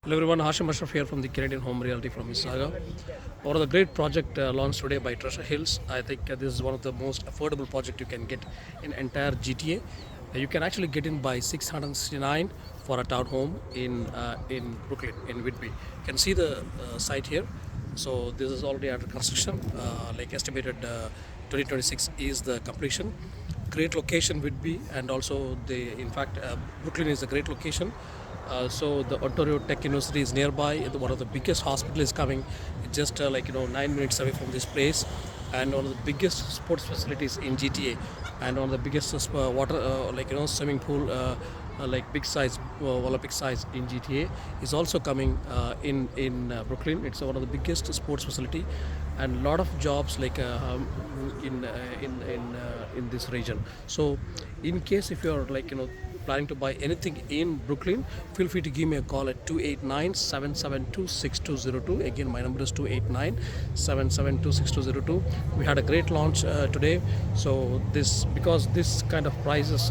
Hello everyone, Hashim Ashraf here from the Canadian Home Realty from Mississauga. One of the great project launched today by Treasure Hills. I think this is one of the most affordable project you can get in entire GTA. You can actually get in by 669 for a townhome in Brooklyn, in Whitby. You can see the site here. So this is already under construction. Like estimated 2026 is the completion. Great location Whitby, and also Brooklyn is a great location. So the Ontario Tech University is nearby. One of the biggest hospital is coming, just 9 minutes away from this place, and one of the biggest sports facilities in GTA, and one of the biggest water swimming pool. Like big size, Olympic size in GTA is also coming in Brooklyn. It's one of the biggest sports facility, and a lot of jobs in this region. So, in case if you're planning to buy anything in Brooklyn, feel free to give me a call at 289-772-6202. Again, my number is 289-772-6202. We had a great launch today. So because this kind of prices